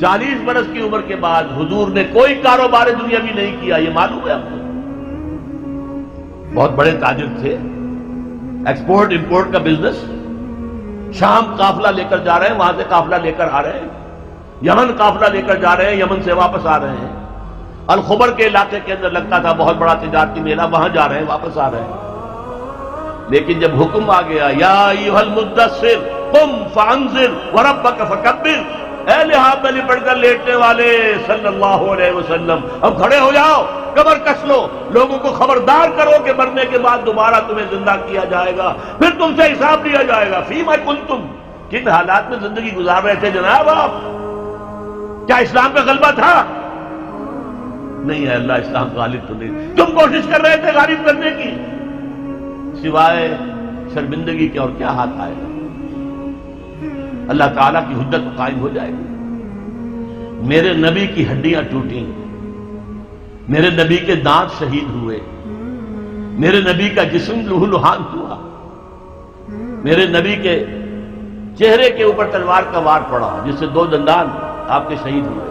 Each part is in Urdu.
40 برس کی عمر کے بعد حضور نے کوئی کاروبار دنیاوی نہیں کیا، یہ معلوم ہے آپ کو؟ بہت بڑے تاجر تھے، ایکسپورٹ امپورٹ کا بزنس، شام قافلہ لے کر جا رہے ہیں، وہاں سے قافلہ لے کر آ رہے ہیں، یمن قافلہ لے کر جا رہے ہیں، یمن سے واپس آ رہے ہیں، الخبر کے علاقے کے اندر لگتا تھا بہت بڑا تجارتی میلہ، وہاں جا رہے ہیں، واپس آ رہے ہیں۔ لیکن جب حکم آ گیا یا ایھا المدثر قم فانذر وربک فکبر، اے لحاف میں لپٹ کر لیٹنے والے صلی اللہ علیہ وسلم، اب کھڑے ہو جاؤ، کمر کس لو، لوگوں کو خبردار کرو کہ مرنے کے بعد دوبارہ تمہیں زندہ کیا جائے گا، پھر تم سے حساب لیا جائے گا۔ فیما کنتم، کن حالات میں زندگی گزار رہے تھے جناب آپ؟ کیا اسلام پہ غلبہ تھا؟ نہیں ہے اللہ، اسلام غالب تو نہیں، تم کوشش کر رہے تھے غالب کرنے کی، سوائے شرمندگی کے اور کیا ہاتھ آئے گا؟ اللہ تعالیٰ کی حجت قائم ہو جائے گی۔ میرے نبی کی ہڈیاں ٹوٹیں، میرے نبی کے دانت شہید ہوئے، میرے نبی کا جسم لہو لہان ہوا، میرے نبی کے چہرے کے اوپر تلوار کا وار پڑا جس سے 2 دندان آپ کے شہید ہوئے،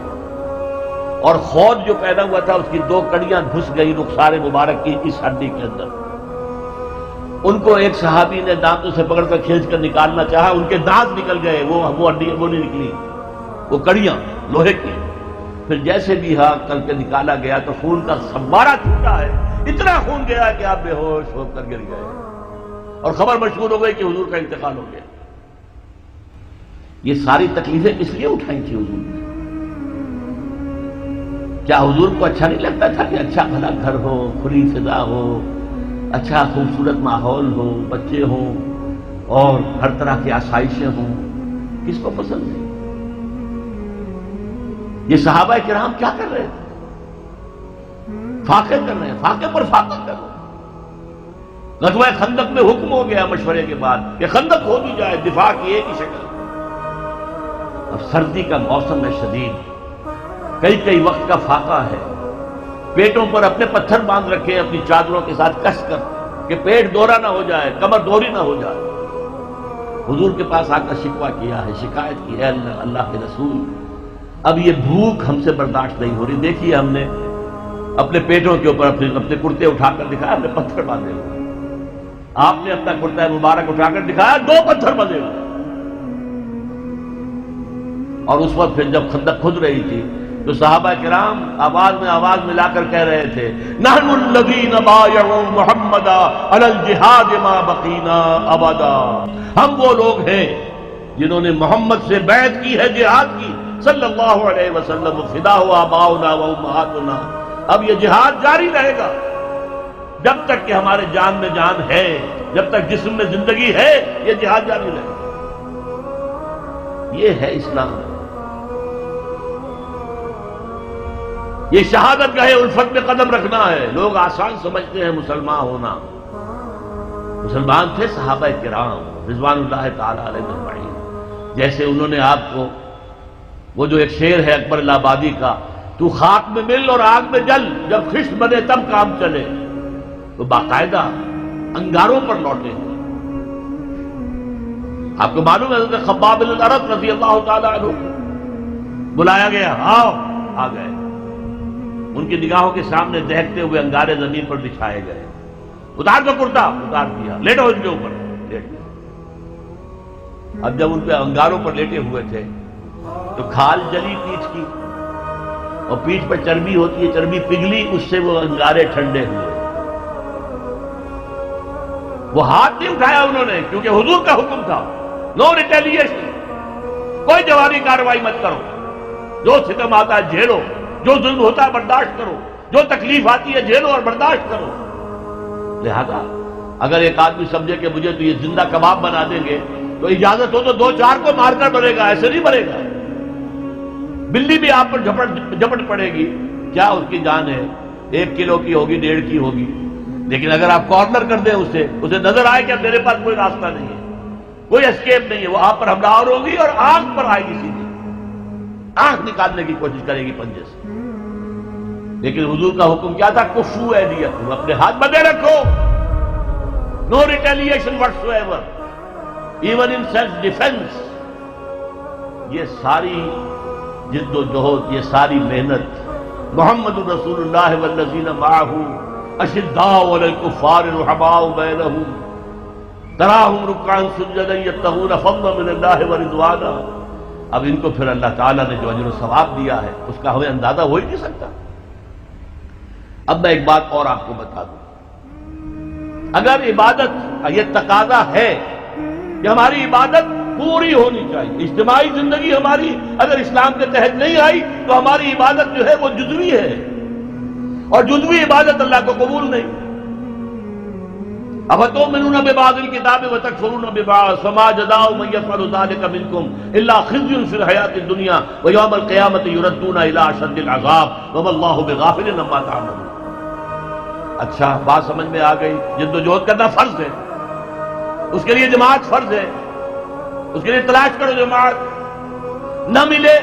اور خود جو پیدا ہوا تھا اس کی 2 کڑیاں گھس گئی رخسار مبارک کی اس ہڈی کے اندر۔ ان کو ایک صحابی نے دانتوں سے پکڑ کر کھینچ کر نکالنا چاہا، ان کے دانت نکل گئے، وہ ہڈی وہ نہیں نکلی، وہ کڑیاں لوہے کی۔ پھر جیسے بھی کر کے نکالا گیا تو خون کا سمارہ چھوٹا ہے، اتنا خون گیا کہ آپ بے ہوش ہو کر گر گئے، اور خبر مشہور ہو گئی کہ حضور کا انتقال ہو گیا۔ یہ ساری تکلیفیں کس لیے اٹھائی تھی حضور نے؟ کیا حضور کو اچھا نہیں لگتا تھا کہ اچھا بھلا گھر ہو، کھلی فضا ہو، اچھا خوبصورت ماحول ہو، بچے ہوں اور ہر طرح کی آسائشیں ہوں؟ کس کو پسند نہیں؟ یہ صحابہ کرام کیا کر رہے تھے؟ فاقے کر رہے ہیں، فاقے پر فاقہ کر رہے ہیں۔ غزوہ خندق میں حکم ہو گیا مشورے کے بعد کہ خندق ہو دی جائے، دفاع کی ایک ہی شکل۔ اب سردی کا موسم ہے شدید، کئی وقت کا فاقہ ہے، پیٹوں پر اپنے پتھر باندھ رکھے اپنی چادروں کے ساتھ کس کر کہ پیٹ دورہ نہ ہو جائے، کمر دوری نہ ہو جائے۔ حضور کے پاس آ کر شکوہ کیا ہے، شکایت کی ہے، اللہ کے رسول اب یہ بھوک ہم سے برداشت نہیں ہو رہی، دیکھیے ہم نے اپنے پیٹوں کے اوپر اپنے کرتے اٹھا کر دکھایا، اپنے پتھر باندھے ہوئے، آپ نے اپنا کرتا مبارک اٹھا کر دکھایا، 2 پتھر بندھے ہوئے۔ اور اس وقت پھر جب خندق کھد رہی تھی تو صحابہ کرام آواز میں آواز ملا کر کہہ رہے تھے نحن الذین بایعوا محمدا علی الجہاد ما بقینا ابدا، ہم وہ لوگ ہیں جنہوں نے محمد سے بیعت کی ہے جہاد کی صلی اللہ علیہ وسلم، فدا ہو آباؤنا و امہاتنا، اب یہ جہاد جاری رہے گا جب تک کہ ہمارے جان میں جان ہے، جب تک جسم میں زندگی ہے، یہ جہاد جاری رہے گا۔ یہ ہے اسلام، یہ شہادت گاہ الفت میں قدم رکھنا ہے۔ لوگ آسان سمجھتے ہیں مسلمان ہونا، مسلمان تھے صحابہ کرام رضوان اللہ تعالی علیہ اجمعین، جیسے انہوں نے آپ کو وہ جو ایک شعر ہے اکبر الہ آبادی کا، تو خاک میں مل اور آگ میں جل، جب خشت بنے تب کام چلے، تو باقاعدہ انگاروں پر لوٹے۔ آپ کو معلوم ہے حضرت خباب بن الارت رضی اللہ تعالی عنہ بلایا گیا، آؤ، آ گئے، ان کی نگاہوں کے سامنے دہکتے ہوئے انگارے زمین پر بچھائے گئے، اتار دو کرتا، اتار دیا، لیٹو ان کے اوپر، لیٹ گئے۔ اب جب ان پہ انگاروں پر لیٹے ہوئے تھے تو کھال جلی پیٹھ کی، اور پیٹھ پر چربی ہوتی ہے، چربی پگھلی، اس سے وہ انگارے ٹھنڈے ہوئے۔ وہ ہاتھ نہیں اٹھایا انہوں نے، کیونکہ حضور کا حکم تھا نو ریٹیلیشن، کوئی جوابی کارروائی مت کرو، جو ستم آتا ہے جھیلو، جو ظلم ہوتا ہے برداشت کرو، جو تکلیف آتی ہے جھیلو اور برداشت کرو۔ لہذا اگر ایک آدمی سمجھے کہ مجھے تو یہ زندہ کباب بنا دیں گے تو اجازت ہو تو 2-4 کو مار کر مرے گا، ایسے نہیں مرے گا۔ بلی بھی آپ پر جھپٹ پڑے گی، کیا اس کی جان ہے، 1 کلو کی ہوگی، 1.5 کی ہوگی، لیکن اگر آپ کارنر کر دیں اسے نظر آئے کہ میرے پاس کوئی راستہ نہیں ہے، کوئی اسکیپ نہیں ہے، وہ آپ پر حملہ آور ہوگی اور آنکھ پر آئے گی، سیدھی آنکھ نکالنے کی کوشش کرے گی پنجے سے۔ لیکن حضور کا حکم کیا تھا؟ کفو ایدیکم، اپنے ہاتھ بندھے رکھو، no retaliation whatsoever, even in self defence. یہ ساری جد و جہد، یہ ساری محنت، محمد رسول اللہ والذین معہ اشداء علی الکفار رحماء بینہم تراہم رکعا سجدا یبتغون فضلا من اللہ ورضوانا. اب ان کو پھر اللہ تعالیٰ نے جو اجر و ثواب دیا ہے اس کا ہمیں اندازہ ہو ہی نہیں سکتا. اب میں ایک بات اور آپ کو بتا دوں، اگر عبادت، یہ تقاضا ہے کہ ہماری عبادت پوری ہونی چاہیے، اجتماعی زندگی ہماری اگر اسلام کے تحت نہیں آئی تو ہماری عبادت جو ہے وہ جزوی ہے، اور جزوی عبادت اللہ کو قبول نہیں. افتؤمنون ببعض الکتاب وتکفرون ببعض فما جزاء من یفعل ذلک منکم الا خزی فی الحیاۃ الدنیا ویوم القیامۃ یردون الی اشد العذاب وما اللہ بغافل عما تعملون. اچھا بات سمجھ میں آ گئی. جد و جہد کرنا فرض ہے، اس کے لیے جماعت فرض ہے، اس کے لیے تلاش کرو جماعت، نہ ملے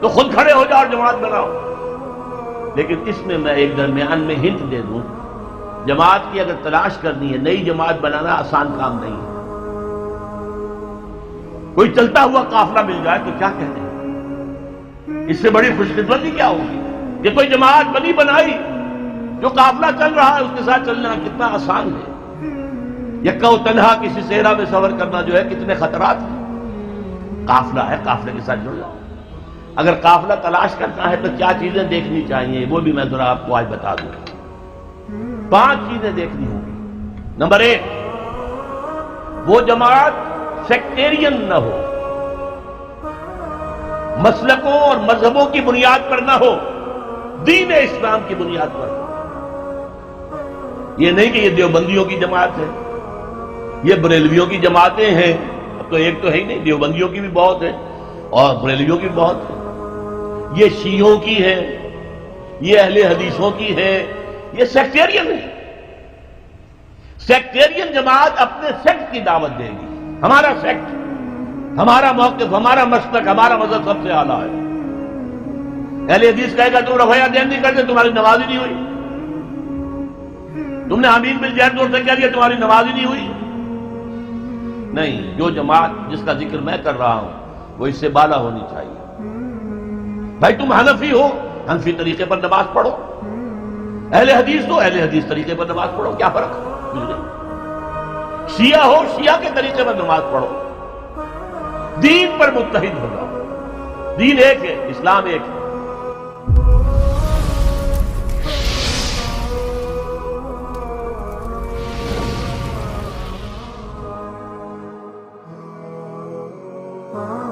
تو خود کھڑے ہو جاؤ اور جماعت بناؤ. لیکن اس میں میں ایک درمیان میں ہنٹ دے دوں، جماعت کی اگر تلاش کرنی ہے، نئی جماعت بنانا آسان کام نہیں ہے. کوئی چلتا ہوا قافلہ مل جائے تو کیا کہتے ہیں، اس سے بڑی خوش قسمتی کیا ہوگی کہ کوئی جماعت بنی بنائی، جو قافلہ چل رہا ہے اس کے ساتھ چلنا کتنا آسان ہے. یکا و تنہا کسی صحرا میں سفر کرنا جو ہے کتنے خطرات ہیں. قافلہ ہے، قافلے کے ساتھ جڑ جاؤ. اگر قافلہ تلاش کرنا ہے تو کیا چیزیں دیکھنی چاہیے وہ بھی میں ذرا آپ کو آج بتا دوں. 5 چیزیں دیکھنی ہوں گی. نمبر 1، وہ جماعت سیکٹیرین نہ ہو، مسلکوں اور مذہبوں کی بنیاد پر نہ ہو، دین اسلام کی بنیاد پر ہو. یہ نہیں کہ یہ دیوبندیوں کی جماعت ہے، یہ بریلویوں کی جماعتیں ہیں. اب تو ایک تو ہے ہی نہیں، دیوبندیوں کی بھی بہت ہے اور بریلویوں کی بھی بہت ہے. یہ شیعوں کی ہے، یہ اہل حدیثوں کی ہے، یہ سیکٹیرین ہے. سیکٹیرین جماعت اپنے سیکٹ کی دعوت دے گی. ہمارا سیکٹ، ہمارا موقف، ہمارا مسلک، ہمارا مذہب سب سے اعلیٰ ہے. اہل حدیث کہے گا تم رفع دین نہیں کرتے، تمہاری نماز ہی نہیں ہوئی. تم نے آمین بالجہر زور سے کہہ دیا، تمہاری نماز ہی نہیں ہوئی. نہیں، جو جماعت جس کا ذکر میں کر رہا ہوں وہ اس سے بالا ہونی چاہیے. بھائی تم حنفی ہو، حنفی طریقے پر نماز پڑھو. اہل حدیث ہو، اہل حدیث طریقے پر نماز پڑھو. کیا فرق ہے؟ کچھ نہیں. شیعہ ہو، شیعہ کے طریقے پر نماز پڑھو. دین پر متحد ہو جاؤ. دین ایک ہے، اسلام ایک ہے. Ah